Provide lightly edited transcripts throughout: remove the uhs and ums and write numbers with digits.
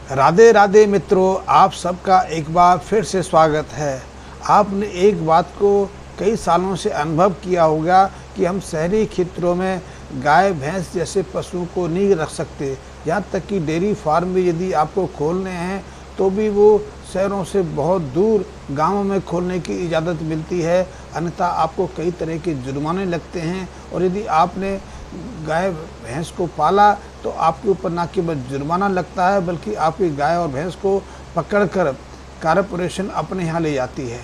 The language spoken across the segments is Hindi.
राधे राधे मित्रों, आप सबका एक बार फिर से स्वागत है। आपने एक बात को कई सालों से अनुभव किया होगा कि हम शहरी क्षेत्रों में गाय भैंस जैसे पशुओं को नहीं रख सकते। यहाँ तक कि डेयरी फार्म भी यदि आपको खोलने हैं तो भी वो शहरों से बहुत दूर गांवों में खोलने की इजाज़त मिलती है, अन्यथा आपको कई तरह के जुर्माने लगते हैं। और यदि आपने गाय भैंस को पाला तो आपके ऊपर ना केवल जुर्माना लगता है बल्कि आपकी गाय और भैंस को पकड़कर कारपोरेशन अपने यहाँ ले जाती है।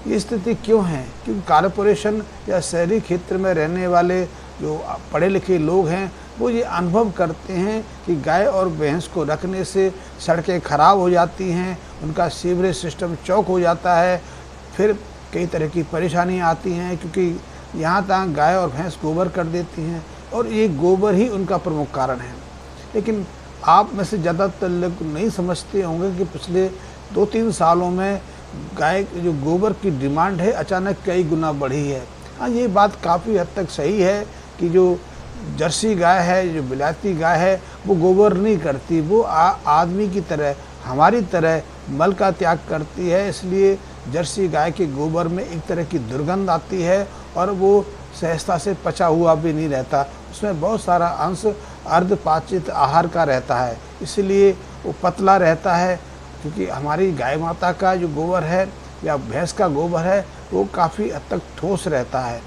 ये स्थिति क्यों है? क्योंकि कारपोरेशन या शहरी क्षेत्र में रहने वाले जो पढ़े लिखे लोग हैं वो ये अनुभव करते हैं कि गाय और भैंस को रखने से सड़कें खराब हो जाती हैं, उनका सीवरेज सिस्टम चौक हो जाता है, फिर कई तरह की परेशानियाँ आती हैं क्योंकि यहाँ तक गाय और भैंस गोबर कर देती हैं और ये गोबर ही उनका प्रमुख कारण है। लेकिन आप में से ज़्यादातर लोग नहीं समझते होंगे कि पिछले 2-3 सालों में गाय जो गोबर की डिमांड है अचानक कई गुना बढ़ी है। हाँ, ये बात काफ़ी हद तक सही है कि जो जर्सी गाय है, जो बिलाती गाय है, वो गोबर नहीं करती, वो आदमी की तरह, हमारी तरह मल का त्याग करती है। इसलिए जर्सी गाय के गोबर में एक तरह की दुर्गंध आती है और वो सहजता से पचा हुआ भी नहीं रहता। उसमें बहुत सारा अंश अर्धपाचित आहार का रहता है, इसलिए वो पतला रहता है। क्योंकि हमारी गाय माता का जो गोबर है या भैंस का गोबर है वो काफ़ी हद तक ठोस रहता है।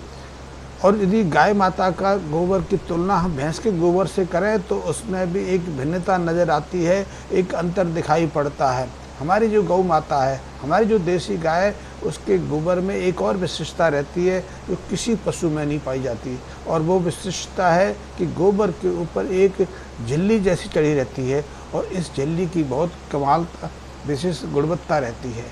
और यदि गाय माता का गोबर की तुलना हम भैंस के गोबर से करें तो उसमें भी एक भिन्नता नज़र आती है, एक अंतर दिखाई पड़ता है। हमारी जो गौ माता है, हमारी जो देसी गाय है, उसके गोबर में एक और विशिष्टता रहती है जो किसी पशु में नहीं पाई जाती, और वो विशिष्टता है कि गोबर के ऊपर एक झिल्ली जैसी चढ़ी रहती है और इस झिल्ली की बहुत कमाल विशेष गुणवत्ता रहती है।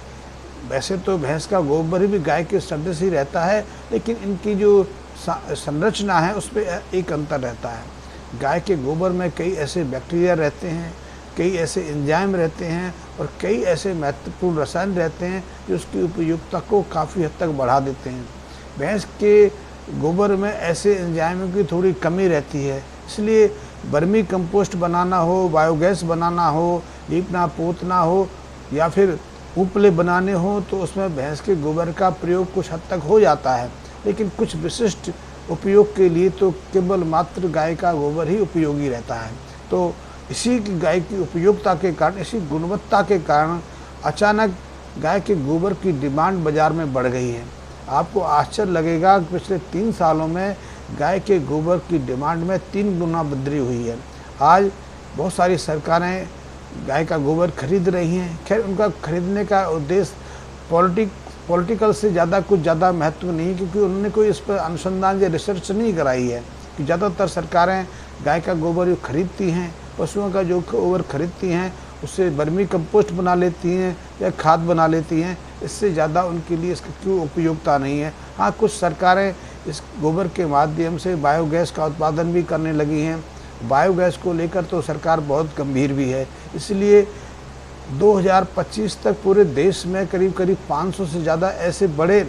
वैसे तो भैंस का गोबर भी गाय के सदृश ही रहता है, लेकिन इनकी जो संरचना है उस पर एक अंतर रहता है। गाय के गोबर में कई ऐसे बैक्टीरिया रहते हैं, कई ऐसे एंजाइम रहते हैं और कई ऐसे महत्वपूर्ण रसायन रहते हैं जो उसकी उपयोगिता को काफ़ी हद तक बढ़ा देते हैं। भैंस के गोबर में ऐसे एंजाइमों की थोड़ी कमी रहती है, इसलिए वर्मी कंपोस्ट बनाना हो, बायोगैस बनाना हो, लीपना पोतना हो या फिर उपले बनाने हो तो उसमें भैंस के गोबर का प्रयोग कुछ हद तक हो जाता है। लेकिन कुछ विशिष्ट उपयोग के लिए तो केवल मात्र गाय का गोबर ही उपयोगी रहता है। तो इसी की गाय की उपयोगिता के कारण, इसी गुणवत्ता के कारण अचानक गाय के गोबर की डिमांड बाज़ार में बढ़ गई है। आपको आश्चर्य लगेगा कि पिछले 3 सालों में गाय के गोबर की डिमांड में 3 गुना वृद्धि हुई है। आज बहुत सारी सरकारें गाय का गोबर खरीद रही हैं। खैर, उनका खरीदने का उद्देश्य पॉलिटिकल से कुछ ज़्यादा महत्व नहीं है, क्योंकि उन्होंने कोई इस पर अनुसंधान या रिसर्च नहीं कराई है कि ज़्यादातर सरकारें गाय का गोबर जो खरीदती हैं, पशुओं का जो गोबर खरीदती हैं, उससे वर्मी कंपोस्ट बना लेती हैं या खाद बना लेती हैं। इससे ज़्यादा उनके लिए इसकी क्यों उपयोगिता नहीं है। हाँ, कुछ सरकारें इस गोबर के माध्यम से बायोगैस का उत्पादन भी करने लगी हैं। बायोगैस को लेकर तो सरकार बहुत गंभीर भी है, इसलिए 2025 तक पूरे देश में करीब 500 से ज़्यादा ऐसे बड़े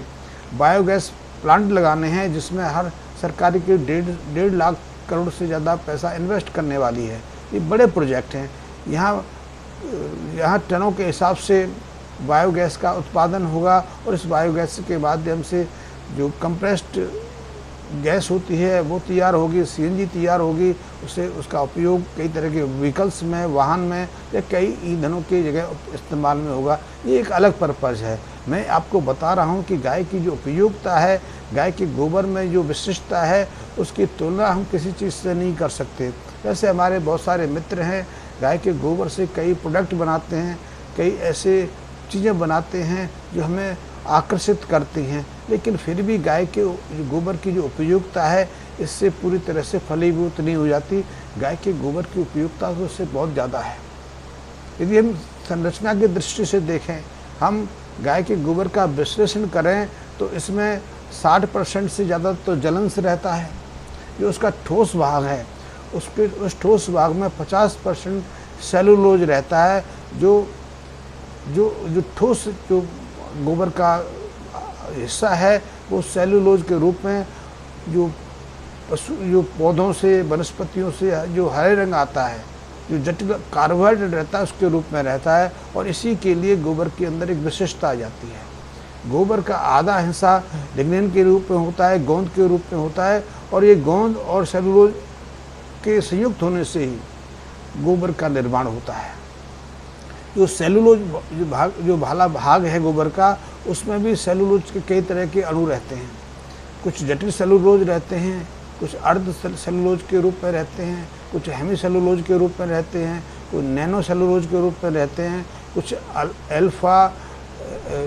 बायोगैस प्लांट लगाने हैं जिसमें हर सरकारी के 1.5 लाख करोड़ से ज़्यादा पैसा इन्वेस्ट करने वाली है। ये बड़े प्रोजेक्ट हैं। यहाँ टनों के हिसाब से बायोगैस का उत्पादन होगा और इस बायोगैस के माध्यम से जो कंप्रेस्ड गैस होती है वो तैयार होगी, सीएनजी तैयार होगी। उससे उसका उपयोग कई तरह के व्हीकल्स में, वाहन में या कई ईंधनों की जगह इस्तेमाल में होगा। ये एक अलग पर्पज़ है। मैं आपको बता रहा हूँ कि गाय की जो उपयोगिता है, गाय के गोबर में जो विशिष्टता है, उसकी तुलना हम किसी चीज़ से नहीं कर सकते। वैसे हमारे बहुत सारे मित्र हैं, गाय के गोबर से कई प्रोडक्ट बनाते हैं, कई ऐसे चीज़ें बनाते हैं जो हमें आकर्षित करती हैं, लेकिन फिर भी गाय के गोबर की जो उपयोगिता है इससे पूरी तरह से फलीभूत नहीं हो जाती। गाय के गोबर की उपयोगिता तो उससे बहुत ज़्यादा है। यदि हम संरचना की दृष्टि से देखें, हम गाय के गोबर का विश्लेषण करें तो इसमें 60% से ज़्यादा तो जलंश रहता है। जो उसका ठोस भाग है उस ठोस भाग में 50% सेलुलोज रहता है। जो ठोस जो गोबर का हिस्सा है वो सेलुलोज के रूप में जो पौधों से, वनस्पतियों से जो हरे रंग आता है जो जटिल कार्बोहाइड्रेट रहता है उसके रूप में रहता है, और इसी के लिए गोबर के अंदर एक विशेषता आ जाती है। गोबर का आधा हिस्सा लिग्निन के रूप में होता है, गोंद के रूप में होता है, और ये गोंद और सेलुलोज के संयुक्त होने से ही गोबर का निर्माण होता है। जो सेलुलोज जो भाला भाग है गोबर का, उसमें भी सेलुलोज के कई तरह के अणु रहते हैं। कुछ जटिल सेलुलोज रहते हैं, कुछ अर्ध सेलुलोज के रूप में रहते हैं, कुछ हेमी सेलुलोज के रूप में रहते हैं, कुछ नैनो सेलुलोज के रूप में रहते हैं, कुछ अल्फा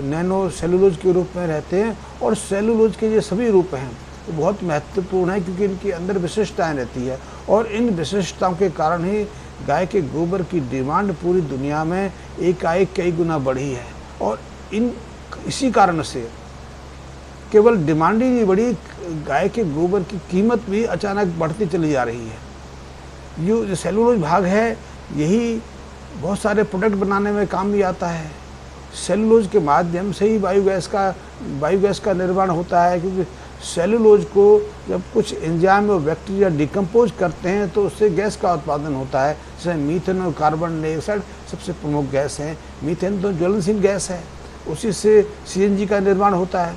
नैनो सेलुलोज के रूप में रहते हैं। और सेलुलोज के ये सभी रूप हैं वो बहुत महत्वपूर्ण है, क्योंकि इनके अंदर विशिष्टताएं रहती है, और इन विशिष्टताओं के कारण ही गाय के गोबर की डिमांड पूरी दुनिया में एकाएक कई गुना बढ़ी है। और इसी कारण से केवल डिमांड ही नहीं बढ़ी, गाय के गोबर की कीमत भी अचानक बढ़ती चली जा रही है। जो सेलुलोज भाग है, यही बहुत सारे प्रोडक्ट बनाने में काम भी आता है। सेलुलोज के माध्यम से ही बायोगैस का निर्माण होता है, क्योंकि सेलुलोज को जब कुछ एंजाइम और बैक्टीरिया डिकम्पोज करते हैं तो उससे गैस का उत्पादन होता है, जैसे मीथेन और कार्बन डाइऑक्साइड सबसे प्रमुख गैस हैं। मीथेन तो ज्वलनशील गैस है, उसी से सीएनजी का निर्माण होता है।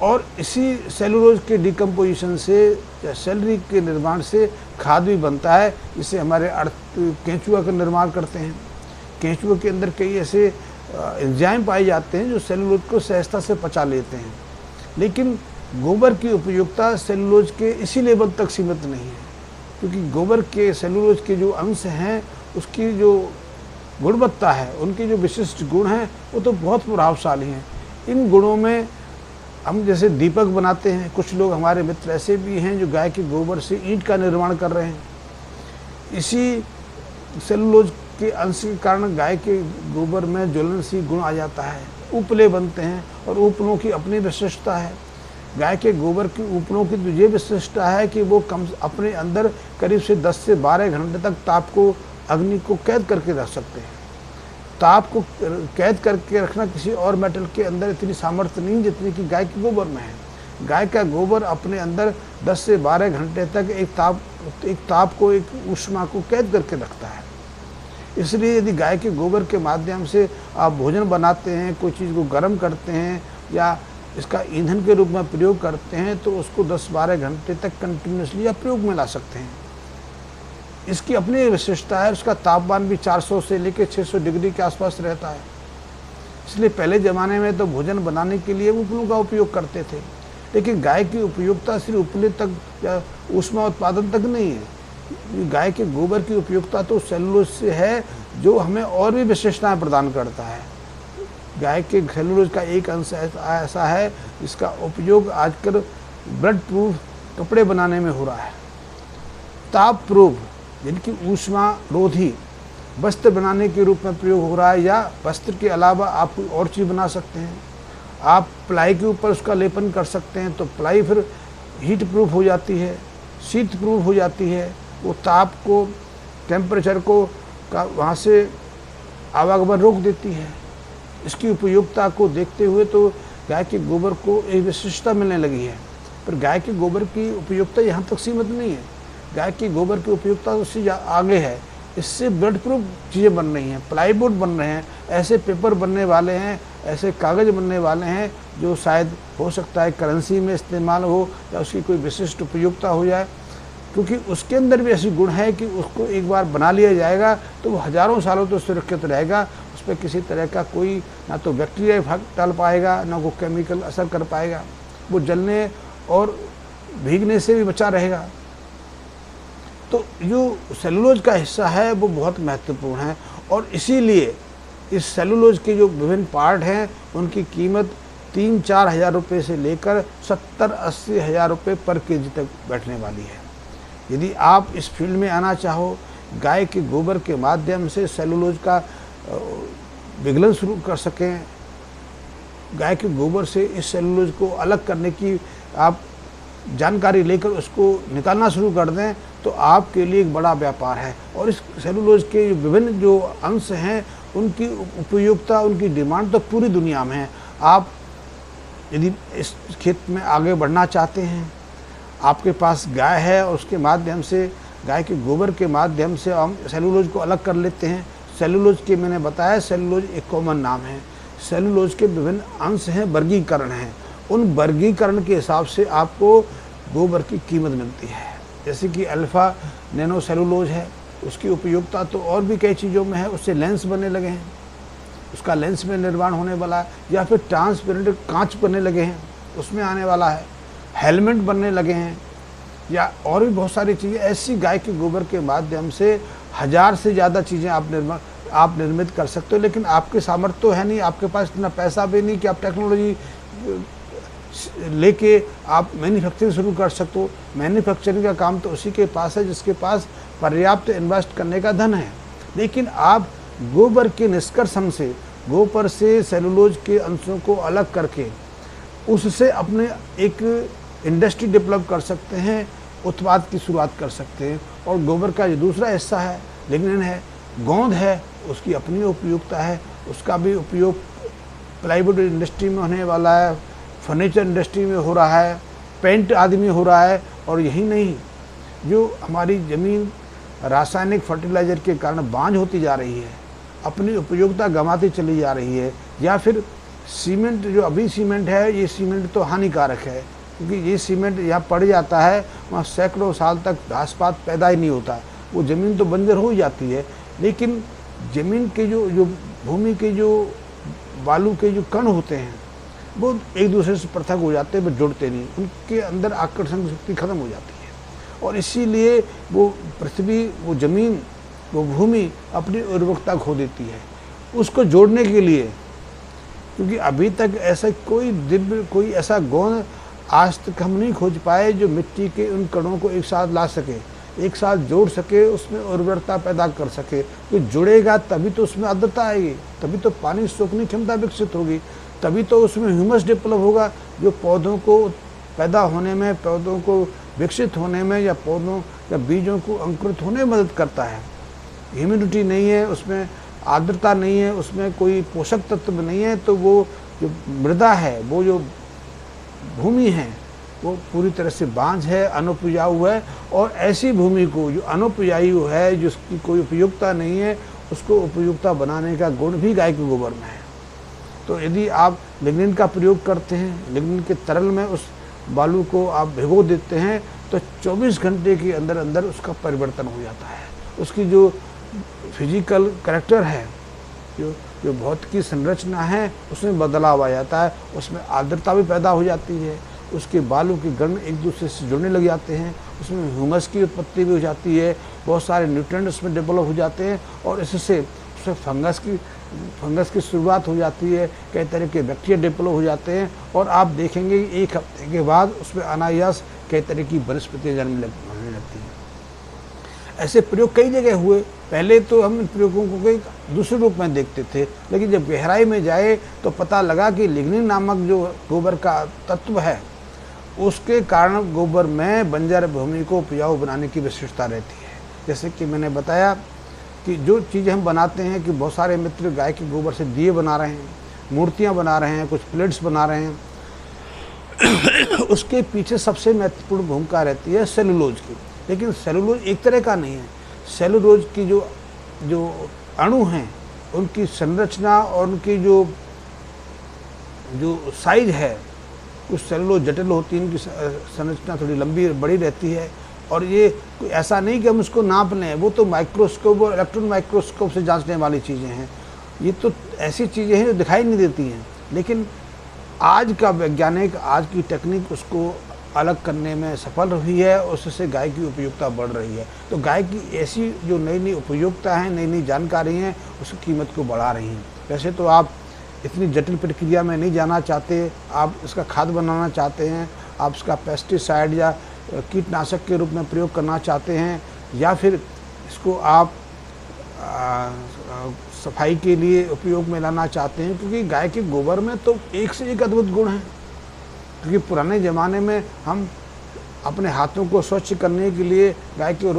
और इसी सेलुलोज के डिकम्पोजिशन से या सेलरी के निर्माण से खाद भी बनता है, जिससे हमारे केंचुआ का निर्माण करते हैं। केंचुए के अंदर कई ऐसे एंजाइम पाए जाते हैं जो सेलुलोज को सहजता से पचा लेते हैं। लेकिन गोबर की उपयोगिता सेलुलोज के इसी लेवल तक सीमित नहीं है, क्योंकि गोबर के सेलुलोज के जो अंश हैं उसकी जो गुणवत्ता है, उनके जो विशिष्ट गुण हैं वो तो बहुत प्रभावशाली हैं। इन गुणों में हम जैसे दीपक बनाते हैं, कुछ लोग हमारे मित्र ऐसे भी हैं जो गाय के गोबर से ईंट का निर्माण कर रहे हैं। इसी सेलुलोज के अंश के कारण गाय के गोबर में ज्वलनशील गुण आ जाता है, उपले बनते हैं, और उपलों की अपनी विशिष्टता है। गाय के गोबर की उपलों की तो ये विशिष्टता है कि वो अपने अंदर करीब से 10 से 12 घंटे तक ताप को, अग्नि को कैद करके रख सकते हैं। ताप को कैद करके रखना किसी और मेटल के अंदर इतनी सामर्थ्य नहीं जितनी कि गाय के गोबर में है। गाय का गोबर अपने अंदर 10 से 12 घंटे तक एक ऊष्मा को कैद करके रखता है। इसलिए यदि गाय के गोबर के माध्यम से आप भोजन बनाते हैं, कोई चीज़ को गर्म करते हैं या इसका ईंधन के रूप में प्रयोग करते हैं, तो उसको 10-12 घंटे तक कंटिन्यूसली आप प्रयोग में ला सकते हैं। इसकी अपनी विशेषता है, उसका तापमान भी 400 से लेकर 600 डिग्री के आसपास रहता है। इसलिए पहले ज़माने में तो भोजन बनाने के लिए उपलों का उपयोग करते थे, लेकिन गाय की उपयोगिता सिर्फ उपले तक या ऊष्मा उत्पादन तक नहीं है। गाय के गोबर की उपयोगिता तो सेलुलोज से है, जो हमें और भी विशेषताएं प्रदान करता है। गाय के सेलुलोज का एक अंश ऐसा है जिसका उपयोग आजकल ब्लड प्रूफ कपड़े बनाने में हो रहा है। ताप प्रूफ जिनकी ऊष्मा रोधी वस्त्र बनाने के रूप में प्रयोग हो रहा है, या वस्त्र के अलावा आप कोई और चीज़ बना सकते हैं। आप प्लाई के ऊपर उसका लेपन कर सकते हैं, तो प्लाई फिर हीट प्रूफ हो जाती है, शीत प्रूफ हो जाती है। वो ताप को, टेम्परेचर को वहाँ से आवागमन रोक देती है। इसकी उपयोगिता को देखते हुए तो गाय के गोबर को एक विशिष्टता मिलने लगी है। पर गाय के गोबर की उपयोगिता यहाँ तक सीमित नहीं है। गाय के गोबर की उपयोगिता उससे आगे है। इससे ब्लड प्रूफ चीज़ें बन रही हैं, प्लाईवुड बन रहे हैं, ऐसे पेपर बनने वाले हैं, ऐसे कागज़ बनने वाले हैं जो शायद हो सकता है करेंसी में इस्तेमाल हो या उसकी कोई विशिष्ट उपयोगिता हो जाए, क्योंकि उसके अंदर भी ऐसी गुण है कि उसको एक बार बना लिया जाएगा तो वो हज़ारों सालों तो सुरक्षित रहेगा। उस पर किसी तरह का कोई ना तो बैक्टीरिया इफेक्ट डाल पाएगा, ना कोई केमिकल असर कर पाएगा। वो जलने और भीगने से भी बचा रहेगा। तो जो सेलुलोज का हिस्सा है वो बहुत महत्वपूर्ण है, और इसीलिए इस सेलुलोज के जो विभिन्न पार्ट हैं उनकी कीमत 3-4 हज़ार रुपये से लेकर 70-80 हज़ार रुपये पर केजी तक बैठने वाली है। यदि आप इस फील्ड में आना चाहो, गाय के गोबर के माध्यम से सेलुलोज का विगलन शुरू कर सकें, गाय के गोबर से इस सेलुलोज को अलग करने की आप जानकारी लेकर उसको निकालना शुरू कर दें, तो आपके लिए एक बड़ा व्यापार है। और इस सेलुलोज के विभिन्न जो अंश हैं उनकी उपयोगिता, उनकी डिमांड तो पूरी दुनिया में है। आप यदि इस खेत में आगे बढ़ना चाहते हैं, आपके पास गाय है और उसके माध्यम से गाय के गोबर के माध्यम से हम सेलुलोज को अलग कर लेते हैं। सेलुलोज के मैंने बताया, सेलुलोज एक कॉमन नाम है। सेलुलोज के विभिन्न अंश हैं, वर्गीकरण हैं। उन वर्गीकरण के हिसाब से आपको गोबर की कीमत मिलती है। जैसे कि अल्फ़ा नैनो सेलुलोज है, उसकी उपयोगिता तो और भी कई चीज़ों में है। उससे लेंस बनने लगे हैं, उसका लेंस में निर्माण होने वाला है, या फिर ट्रांसपेरेंट कांच बनने लगे हैं, उसमें आने वाला है। हेलमेट बनने लगे हैं, या और भी बहुत सारी चीज़ें ऐसी गाय के गोबर के माध्यम से 1000 से ज़्यादा चीज़ें आप निर्मित कर सकते हो। लेकिन आपके सामर्थ्य तो है नहीं, आपके पास इतना पैसा भी नहीं कि आप टेक्नोलॉजी लेके आप मैन्युफैक्चरिंग शुरू कर सकते हो। मैन्युफैक्चरिंग का काम तो उसी के पास है जिसके पास पर्याप्त इन्वेस्ट करने का धन है। लेकिन आप गोबर के निष्कर्षण से, गोबर से सेलुलोज के अंशों को अलग करके उससे अपने एक इंडस्ट्री डेवलप कर सकते हैं, उत्पाद की शुरुआत कर सकते हैं। और गोबर का जो दूसरा हिस्सा है, लिग्निन है, गोंद है, उसकी अपनी उपयोगिता है। उसका भी उपयोग प्लाईवुड इंडस्ट्री में होने वाला है, फर्नीचर इंडस्ट्री में हो रहा है, पेंट आदि में हो रहा है। और यही नहीं, जो हमारी ज़मीन रासायनिक फर्टिलाइज़र के कारण बांझ होती जा रही है, अपनी उपयोगिता गंवाती चली जा रही है। या फिर सीमेंट, जो अभी सीमेंट है, ये सीमेंट तो हानिकारक है, क्योंकि ये सीमेंट यहाँ पड़ जाता है, वहाँ सैकड़ों साल तक घास पात पैदा ही नहीं होता, वो ज़मीन तो बंजर हो जाती है। लेकिन ज़मीन के जो भूमि के जो बालू के जो कण होते हैं, वो एक दूसरे से पृथक हो जाते हैं, वो जुड़ते नहीं, उनके अंदर आकर्षण की शक्ति खत्म हो जाती है। और इसीलिए वो पृथ्वी, वो ज़मीन, वो भूमि अपनी उर्वरकता खो देती है। उसको जोड़ने के लिए, क्योंकि अभी तक ऐसा कोई ऐसा गोंद आज तक हम नहीं खोज पाए जो मिट्टी के उन कणों को एक साथ ला सके, एक साथ जोड़ सके, उसमें उर्वरकता पैदा कर सके। तो जुड़ेगा तभी तो उसमें आर्द्रता आएगी, तभी तो पानी सोखने की क्षमता विकसित होगी, तभी तो उसमें ह्यूमस डेवलप होगा, जो पौधों को पैदा होने में, पौधों को विकसित होने में, या पौधों या बीजों को अंकुरित होने में मदद करता है। ह्यूमिडिटी नहीं है उसमें, आर्द्रता नहीं है उसमें, कोई पोषक तत्व नहीं है, तो वो जो मृदा है, वो जो भूमि है, वो पूरी तरह से बांझ है, अनुपजाऊ है। और ऐसी भूमि को जो अनुपजाऊ है, जिसकी कोई उपयोगिता नहीं है, उसको उपयोगिता बनाने का गुण भी गाय के गोबर में है। तो यदि आप लिग्निन का प्रयोग करते हैं, लिग्निन के तरल में उस बालू को आप भिगो देते हैं, तो 24 घंटे के अंदर अंदर उसका परिवर्तन हो जाता है। उसकी जो फिजिकल कैरेक्टर है, जो भौतिकी संरचना है, उसमें बदलाव आ जाता है, उसमें आर्द्रता भी पैदा हो जाती है, उसके बालू के गण एक दूसरे से जुड़ने लग जाते हैं, उसमें ह्यूमस की उत्पत्ति भी हो जाती है, बहुत सारे न्यूट्रिएंट उसमें डेवलप हो जाते हैं, और इससे उसमें फंगस की शुरुआत हो जाती है, कई तरह के बैक्टीरिया डेवलप हो जाते हैं। और आप देखेंगे कि 1 हफ्ते के बाद उसमें अनायास कई तरह की वनस्पतियाँ जन्म होने लगती हैं। ऐसे प्रयोग कई जगह हुए। पहले तो हम इन प्रयोगों को एक दूसरे रूप में देखते थे, लेकिन जब गहराई में जाए तो पता लगा कि लिग्निन नामक जो गोबर का तत्व है, उसके कारण गोबर में बंजर भूमि को उपजाऊ बनाने की विशिष्टता रहती है। जैसे कि मैंने बताया कि जो चीज़ें हम बनाते हैं, कि बहुत सारे मित्र गाय के गोबर से दिए बना रहे हैं, मूर्तियाँ बना रहे हैं, कुछ प्लेट्स बना रहे हैं उसके पीछे सबसे महत्वपूर्ण भूमिका रहती है सेलुलोज की। लेकिन सेलुलोज एक तरह का नहीं है। सेलुलोज की जो अणु हैं, उनकी संरचना और उनकी जो साइज है, कुछ सेलुलोज जटिल होती है, इनकी संरचना थोड़ी लंबी बड़ी रहती है। और ये कोई ऐसा नहीं कि हम उसको नाप लें, वो तो माइक्रोस्कोप और इलेक्ट्रॉन माइक्रोस्कोप से जांचने वाली चीज़ें हैं। ये तो ऐसी चीज़ें हैं जो दिखाई नहीं देती हैं, लेकिन आज का वैज्ञानिक, आज की टेक्निक उसको अलग करने में सफल रही है, उससे गाय की उपयोगिता बढ़ रही है। तो गाय की ऐसी जो नई नई उपयोगिता हैं, नई नई जानकारी हैं, उस कीमत को बढ़ा रही हैं। वैसे तो आप इतनी जटिल प्रक्रिया में नहीं जाना चाहते, आप इसका खाद बनाना चाहते हैं, आप इसका पेस्टिसाइड या कीटनाशक के रूप में प्रयोग करना चाहते हैं, या फिर इसको आप सफाई के लिए उपयोग में लाना चाहते हैं, क्योंकि गाय के गोबर में तो एक से एक अद्भुत गुण हैं। क्योंकि पुराने ज़माने में हम अपने हाथों को स्वच्छ करने के लिए गाय के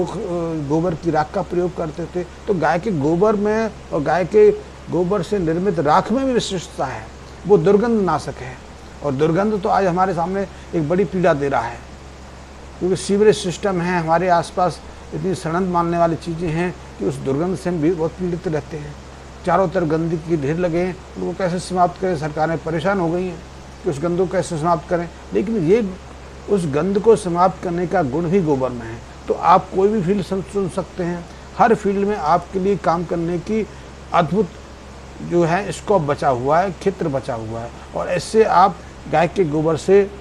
गोबर की राख का प्रयोग करते थे। तो गाय के गोबर में और गाय के गोबर से निर्मित राख में भी विशिष्टता है, वो दुर्गंध नाशक है। और दुर्गंध तो आज हमारे सामने एक बड़ी पीड़ा दे रहा है, क्योंकि सीवरेज सिस्टम है हमारे आसपास, इतनी सड़न मारने वाली चीज़ें हैं कि उस दुर्गंध से हम भी बहुत पीड़ित रहते हैं। चारों तरफ गंदगी के ढेर लगे हैं, उनको कैसे समाप्त करें? सरकारें परेशान हो गई हैं कि उस गंद को कैसे समाप्त करें। लेकिन ये उस गंद को समाप्त करने का गुण भी गोबर में है। तो आप कोई भी फील्ड चुन सकते हैं, हर फील्ड में आपके लिए काम करने की अद्भुत जो है स्कोप बचा हुआ है, क्षेत्र बचा हुआ है। और ऐसे आप गाय के गोबर से